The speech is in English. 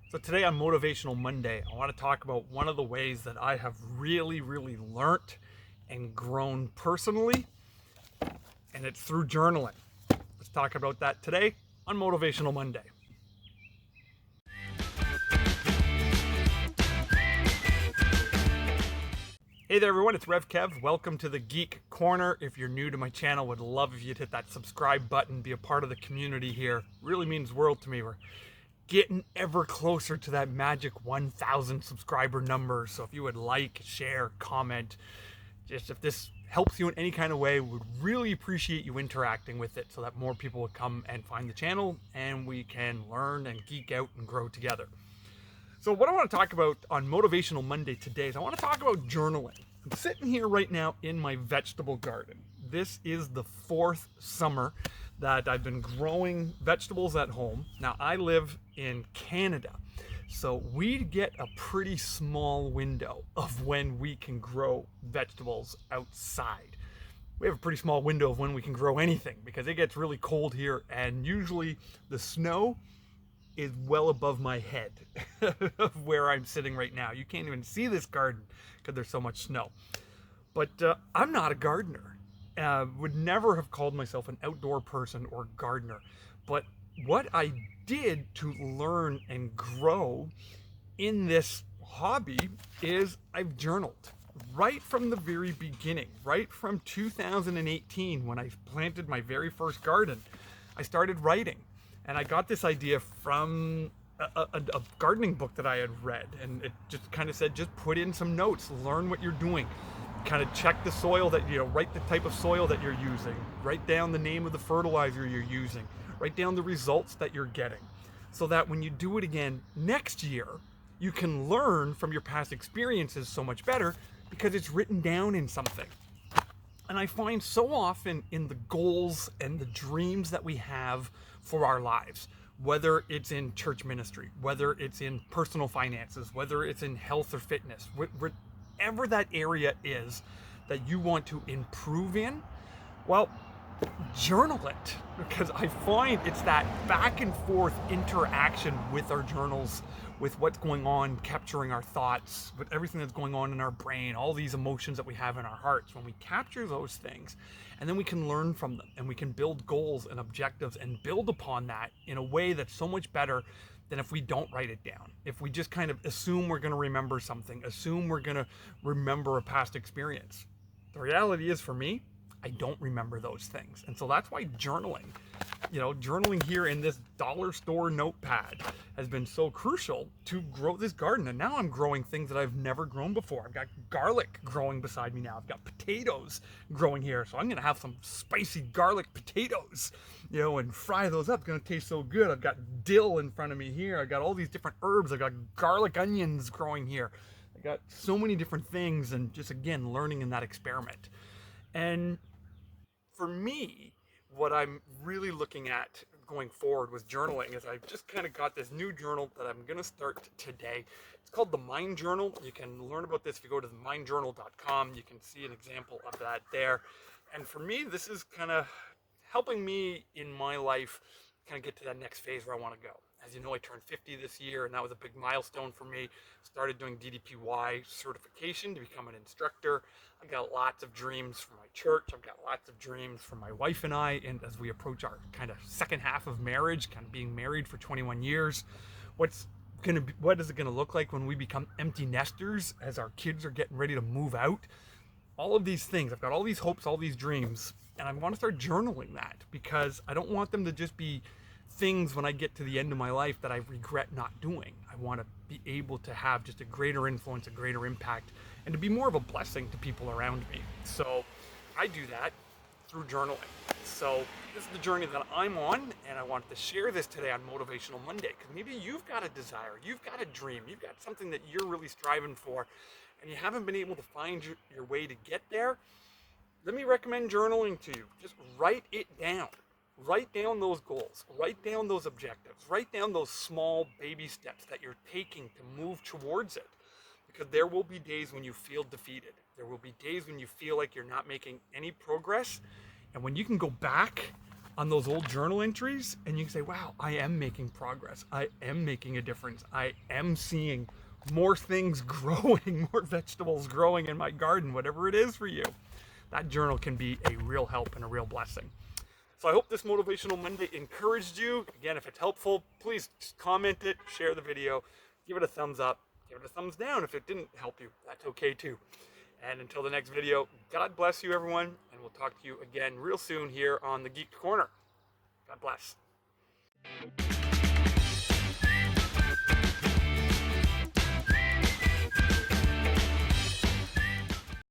So today on Motivational Monday, I want to talk about one of the ways that I have really learned and grown personally, and it's through journaling. Let's talk about that today on Motivational Monday. Hey there everyone, it's Rev Kev. Welcome to the Geek Corner. If you're new to my channel, would love if you'd hit that subscribe button, be a part of the community here. Really means the world to me. We're getting ever closer to that magic 1,000 subscriber number. So if you would like, share, comment, just if this helps you in any kind of way, would really appreciate you interacting with it so that more people will come and find the channel and we can learn and geek out and grow together. So what I want to talk about on Motivational Monday today is I want to talk about journaling. I'm sitting here right now in my vegetable garden. This is the fourth summer that I've been growing vegetables at home. Now I live in Canada, so we get a pretty small window of when we can grow vegetables outside. We have a pretty small window of when we can grow anything because it gets really cold here, and usually the snow is well above my head of where I'm sitting right now. You can't even see this garden because there's so much snow. But I'm not a gardener. Would never have called myself an outdoor person or gardener. But what I did to learn and grow in this hobby is I've journaled right from the very beginning, right from 2018 when I planted my very first garden. I started writing. And I got this idea from a gardening book that I had read. And it just kind of said, just put in some notes, learn what you're doing. Kind of check the soil that, write the type of soil that you're using. Write down the name of the fertilizer you're using. Write down the results that you're getting. So that when you do it again next year, you can learn from your past experiences so much better because it's written down in something. And I find so often in the goals and the dreams that we have for our lives, whether it's in church ministry, whether it's in personal finances, whether it's in health or fitness, whatever that area is that you want to improve in, well, journal it, because I find it's that back and forth interaction with our journals, with what's going on, capturing our thoughts, with everything that's going on in our brain, all these emotions that we have in our hearts. When we capture those things, and then we can learn from them, and we can build goals and objectives and build upon that in a way that's so much better than if we don't write it down. If we just kind of assume we're going to remember something, assume we're going to remember a past experience. The reality is, for me, I don't remember those things. And so that's why journaling here in this dollar store notepad has been so crucial to grow this garden. And now I'm growing things that I've never grown before. I've got garlic growing beside me now. I've got potatoes growing here. So I'm going to have some spicy garlic potatoes, and fry those up. It's going to taste so good. I've got dill in front of me here. I've got all these different herbs. I've got garlic onions growing here. I got so many different things, and just, again, learning in that experiment. And for me, what I'm really looking at going forward with journaling is I've just kind of got this new journal that I'm going to start today. It's called the Mind Journal. You can learn about this if you go to mindjournal.com. You can see an example of that there. And for me, this is kind of helping me in my life kind of get to that next phase where I want to go. As you know, I turned 50 this year, and that was a big milestone for me. Started doing DDPY certification to become an instructor. I've got lots of dreams for my church. I've got lots of dreams for my wife and I, and as we approach our kind of second half of marriage, kind of being married for 21 years, what is it going to look like when we become empty nesters as our kids are getting ready to move out? All of these things. I've got all these hopes, all these dreams, and I want to start journaling that because I don't want them to just be things when I get to the end of my life that I regret not doing. I want to be able to have just a greater influence, a greater impact, and to be more of a blessing to people around me. So I do that through journaling. So this is the journey that I'm on, and I wanted to share this today on Motivational Monday because maybe you've got a desire, you've got a dream, you've got something that you're really striving for, and you haven't been able to find your way to get there. Let me recommend journaling to you. Just write it down. Write down those goals, write down those objectives, write down those small baby steps that you're taking to move towards it. Because there will be days when you feel defeated. There will be days when you feel like you're not making any progress. And when you can go back on those old journal entries, and you can say, wow, I am making progress. I am making a difference. I am seeing more things growing, more vegetables growing in my garden, whatever it is for you. That journal can be a real help and a real blessing. So I hope this Motivational Monday encouraged you. Again, if it's helpful, please just comment it, share the video, give it a thumbs up, give it a thumbs down if it didn't help you. That's okay too. And until the next video, God bless you, everyone, and we'll talk to you again real soon here on the Geek Corner. God bless.